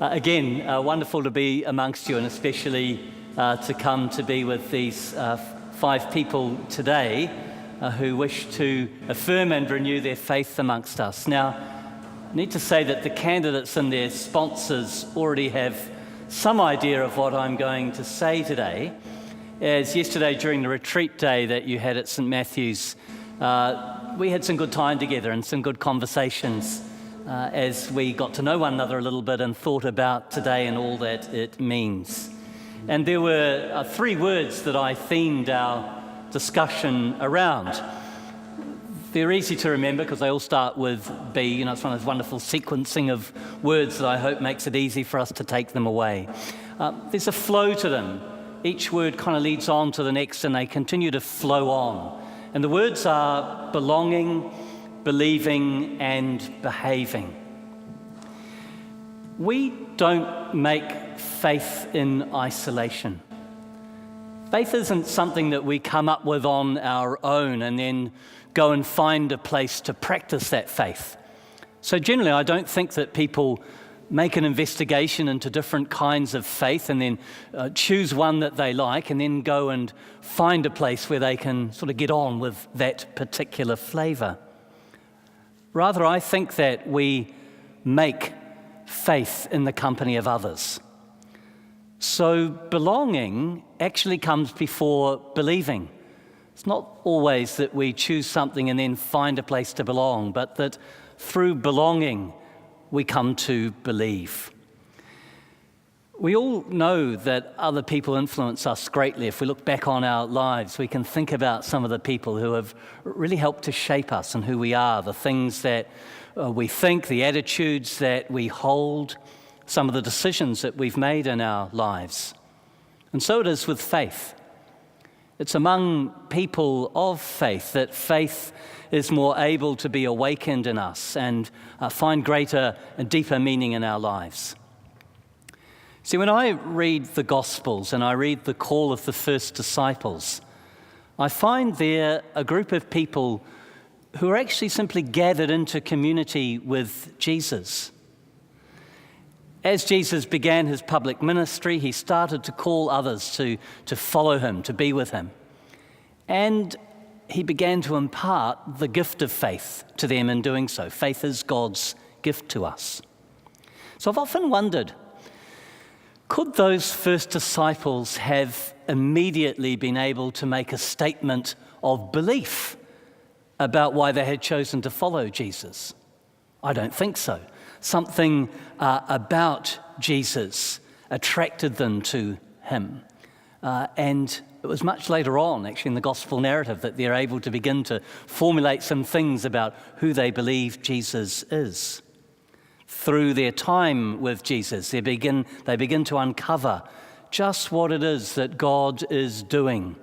Again, wonderful to be amongst you, and especially to come to be with these 5 people today who wish to affirm and renew their faith amongst us. Now, I need to say that the candidates and their sponsors already have some idea of what I'm going to say today, as yesterday during the retreat day that you had at St Matthew's, we had some good time together and some good conversations as we got to know one another a little bit and thought about today and all that it means. And there were 3 words that I themed our discussion around. They're easy to remember because they all start with B. You know, it's one of those wonderful sequencing of words that I hope makes it easy for us to take them away. There's a flow to them. Each word kind of leads on to the next and they continue to flow on. And the words are belonging, believing, and behaving. We don't make faith in isolation. Faith isn't something that we come up with on our own and then go and find a place to practice that faith. So generally, I don't think that people make an investigation into different kinds of faith and then choose one that they like and then go and find a place where they can sort of get on with that particular flavor. Rather, I think that we make faith in the company of others. So belonging actually comes before believing. It's not always that we choose something and then find a place to belong, but that through belonging, we come to believe. We all know that other people influence us greatly. If we look back on our lives, we can think about some of the people who have really helped to shape us and who we are, the things that we think, the attitudes that we hold, some of the decisions that we've made in our lives. And so it is with faith. It's among people of faith that faith is more able to be awakened in us and find greater and deeper meaning in our lives. See, when I read the Gospels and I read the call of the first disciples, I find there a group of people who are actually simply gathered into community with Jesus. As Jesus began his public ministry, he started to call others to follow him, to be with him. And he began to impart the gift of faith to them in doing so. Faith is God's gift to us. So I've often wondered, could those first disciples have immediately been able to make a statement of belief about why they had chosen to follow Jesus? I don't think so. Something about Jesus attracted them to him. And it was much later on, actually, in the gospel narrative that they're able to begin to formulate some things about who they believe Jesus is. Through their time with Jesus, they begin to uncover just what it is that God is doing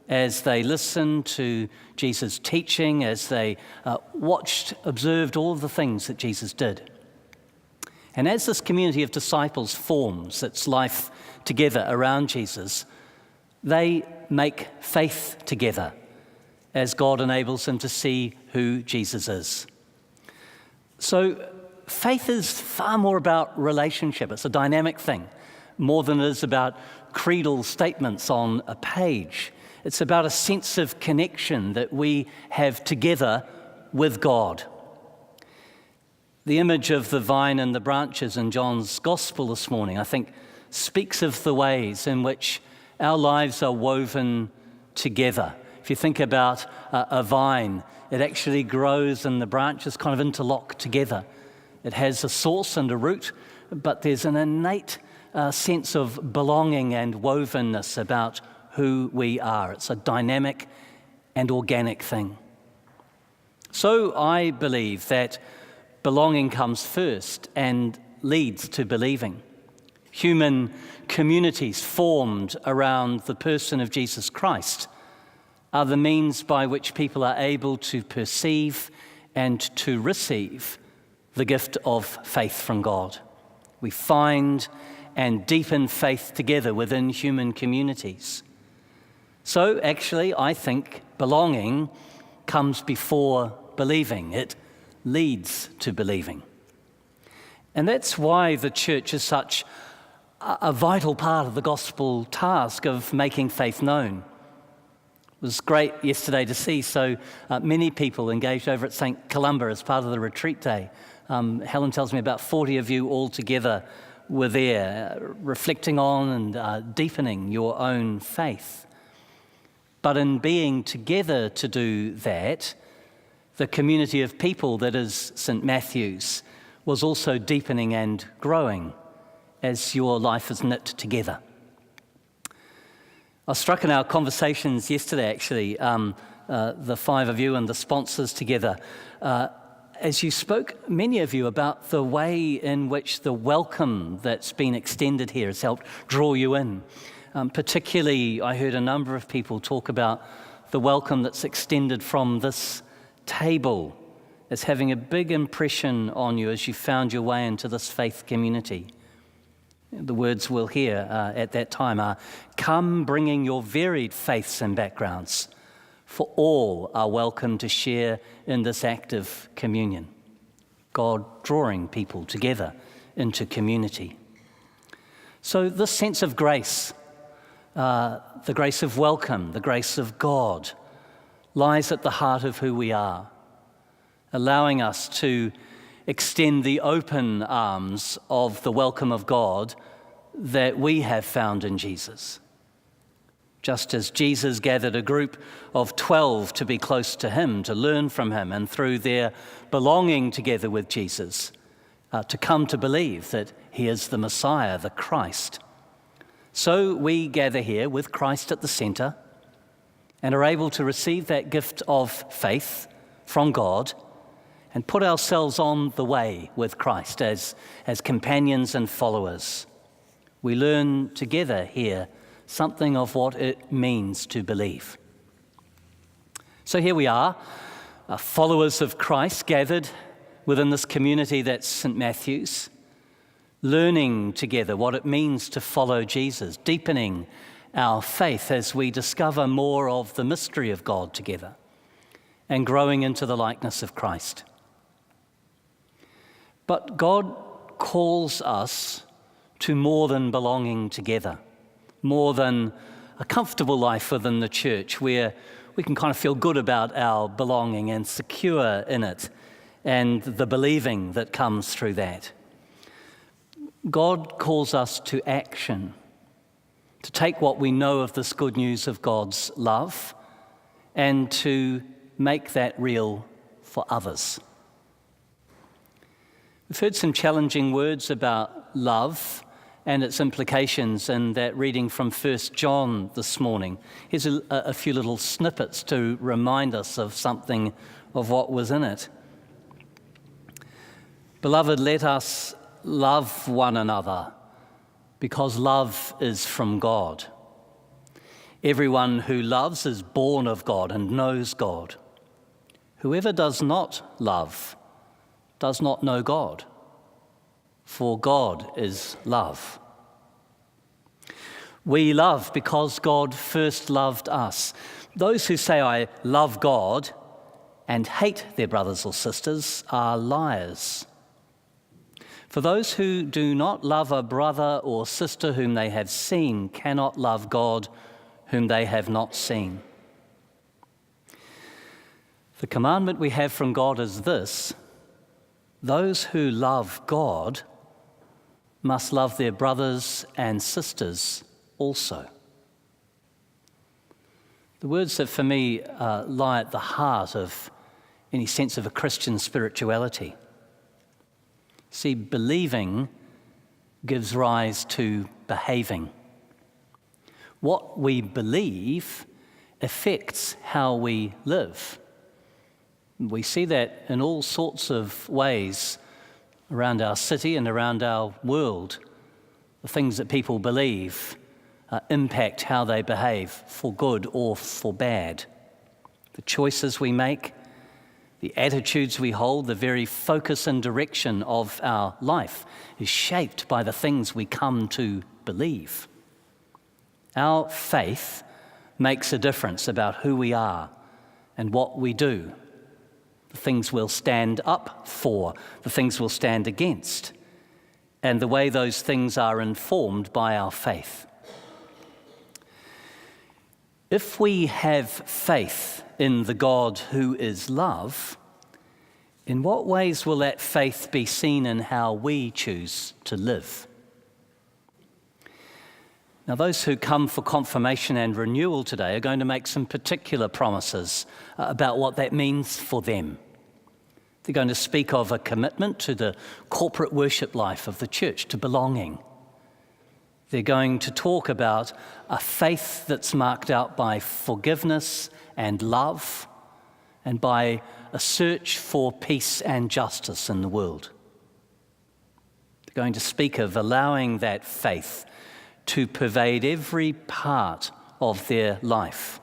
as they listen to Jesus' teaching, as they observed all of the things that Jesus did. And as this community of disciples forms its life together around Jesus, they make faith together as God enables them to see who Jesus is. So faith is far more about relationship. It's a dynamic thing, more than it is about creedal statements on a page. It's about a sense of connection that we have together with God. The image of the vine and the branches in John's Gospel this morning, I think, speaks of the ways in which our lives are woven together. If you think about a vine, it actually grows and the branches kind of interlock together. It has a source and a root, but there's an innate sense of belonging and wovenness about who we are. It's a dynamic and organic thing. So I believe that belonging comes first and leads to believing. Human communities formed around the person of Jesus Christ are the means by which people are able to perceive and to receive the gift of faith from God. We find and deepen faith together within human communities. So actually, I think belonging comes before believing. It leads to believing. And that's why the church is such a vital part of the gospel task of making faith known. It was great yesterday to see so many people engaged over at St. Columba as part of the retreat day. Helen tells me about 40 of you all together were there, reflecting on and deepening your own faith. But in being together to do that, the community of people that is St. Matthew's was also deepening and growing as your life is knit together. I was struck in our conversations yesterday, actually, the five of you and the sponsors together, as you spoke, many of you, about the way in which the welcome that's been extended here has helped draw you in. Particularly, I heard a number of people talk about the welcome that's extended from this table as having a big impression on you as you found your way into this faith community. The words we'll hear at that time are, "Come bringing your varied faiths and backgrounds, for all are welcome to share in this act of communion." God drawing people together into community. So this sense of grace, the grace of welcome, the grace of God, lies at the heart of who we are, allowing us to extend the open arms of the welcome of God that we have found in Jesus. Just as Jesus gathered a group of 12 to be close to him, to learn from him, and through their belonging together with Jesus, to come to believe that he is the Messiah, the Christ. So we gather here with Christ at the center and are able to receive that gift of faith from God and put ourselves on the way with Christ as companions and followers. We learn together here something of what it means to believe. So here we are, followers of Christ gathered within this community that's St. Matthew's, learning together what it means to follow Jesus, deepening our faith as we discover more of the mystery of God together, and growing into the likeness of Christ. But God calls us to more than belonging together, more than a comfortable life within the church where we can kind of feel good about our belonging and secure in it and the believing that comes through that. God calls us to action, to take what we know of this good news of God's love and to make that real for others. We've heard some challenging words about love and its implications in that reading from 1 John this morning. Here's a few little snippets to remind us of something of what was in it. "Beloved, let us love one another, because love is from God. Everyone who loves is born of God and knows God. Whoever does not love does not know God, for God is love. We love because God first loved us. Those who say, 'I love God,' and hate their brothers or sisters are liars. For those who do not love a brother or sister whom they have seen cannot love God whom they have not seen. The commandment we have from God is this: those who love God must love their brothers and sisters also." The words that for me lie at the heart of any sense of a Christian spirituality. See, believing gives rise to behaving. What we believe affects how we live. We see that in all sorts of ways around our city and around our world. The things that people believe impact how they behave, for good or for bad. The choices we make, the attitudes we hold, the very focus and direction of our life is shaped by the things we come to believe. Our faith makes a difference about who we are and what we do, the things we'll stand up for, the things we'll stand against, and the way those things are informed by our faith. If we have faith in the God who is love, in what ways will that faith be seen in how we choose to live? Now, those who come for confirmation and renewal today are going to make some particular promises about what that means for them. They're going to speak of a commitment to the corporate worship life of the church, to belonging. They're going to talk about a faith that's marked out by forgiveness and love, and by a search for peace and justice in the world. They're going to speak of allowing that faith to pervade every part of their life,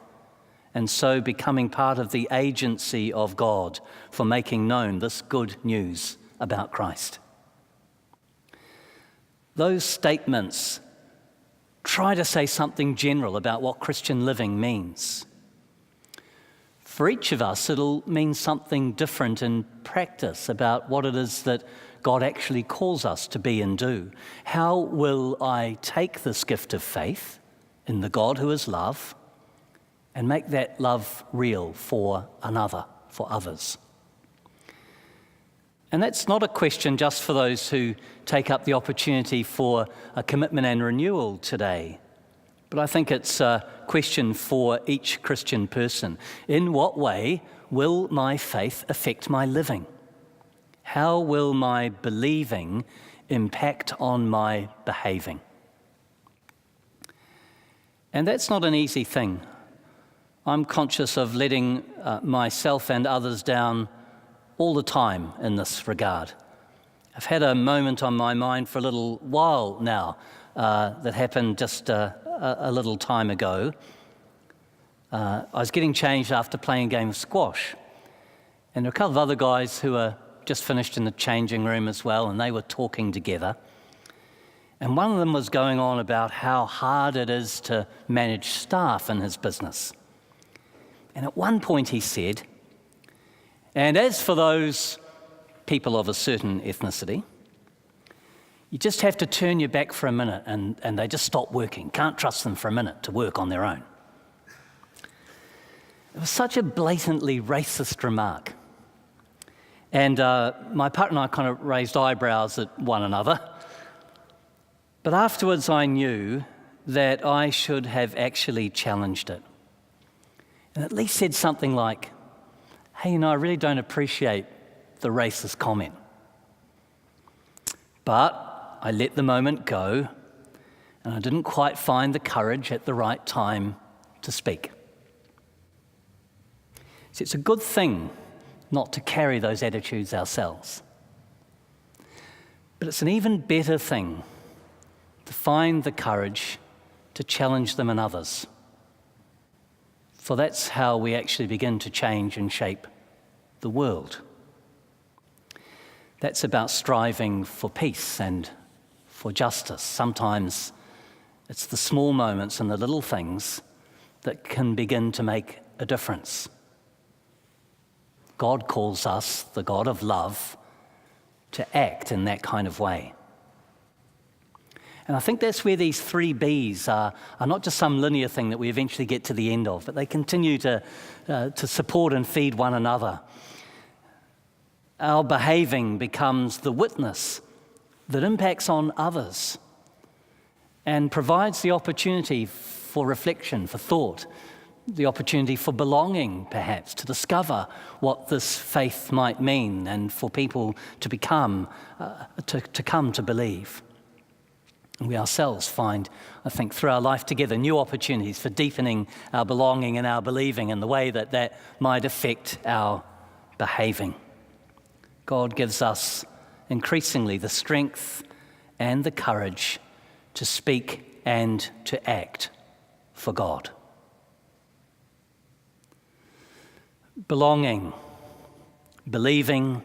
and so becoming part of the agency of God for making known this good news about Christ. Those statements try to say something general about what Christian living means. For each of us, it'll mean something different in practice about what it is that God actually calls us to be and do. How will I take this gift of faith in the God who is love and make that love real for another, for others? And that's not a question just for those who take up the opportunity for a commitment and renewal today, but I think it's a question for each Christian person. In what way will my faith affect my living? How will my believing impact on my behaving? And that's not an easy thing. I'm conscious of letting myself and others down all the time in this regard. I've had a moment on my mind for a little while now that happened just a little time ago. I was getting changed after playing a game of squash, and there were a couple of other guys who were just finished in the changing room as well, and they were talking together. And one of them was going on about how hard it is to manage staff in his business. And at one point he said, "And as for those people of a certain ethnicity, you just have to turn your back for a minute and they just stop working. Can't trust them for a minute to work on their own." It was such a blatantly racist remark. And my partner and I kind of raised eyebrows at one another. But afterwards I knew that I should have actually challenged it. And at least said something like, "Hey, I really don't appreciate the racist comment." But I let the moment go, and I didn't quite find the courage at the right time to speak. See, it's a good thing not to carry those attitudes ourselves. But it's an even better thing to find the courage to challenge them in others. For that's how we actually begin to change and shape the world. That's about striving for peace and for justice. Sometimes it's the small moments and the little things that can begin to make a difference. God calls us, the God of love, to act in that kind of way. And I think that's where these 3 B's are not just some linear thing that we eventually get to the end of, but they continue to support and feed one another. Our behaving becomes the witness that impacts on others and provides the opportunity for reflection, for thought, the opportunity for belonging, perhaps, to discover what this faith might mean and for people to become, to come to believe. And we ourselves find, I think, through our life together, new opportunities for deepening our belonging and our believing in the way that that might affect our behaving. God gives us increasingly the strength and the courage to speak and to act for God. Belonging, believing,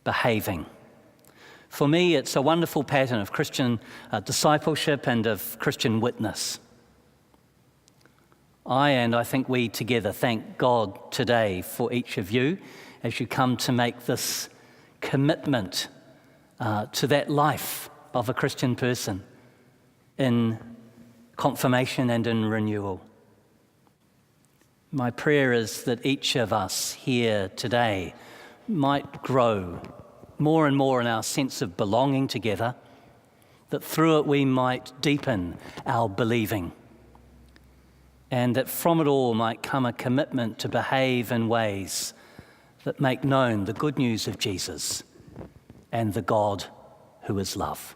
behaving. For me, it's a wonderful pattern of Christian discipleship and of Christian witness. I think we together thank God today for each of you as you come to make this commitment to that life of a Christian person in confirmation and in renewal. My prayer is that each of us here today might grow more and more in our sense of belonging together, that through it we might deepen our believing, and that from it all might come a commitment to behave in ways that make known the good news of Jesus and the God who is love.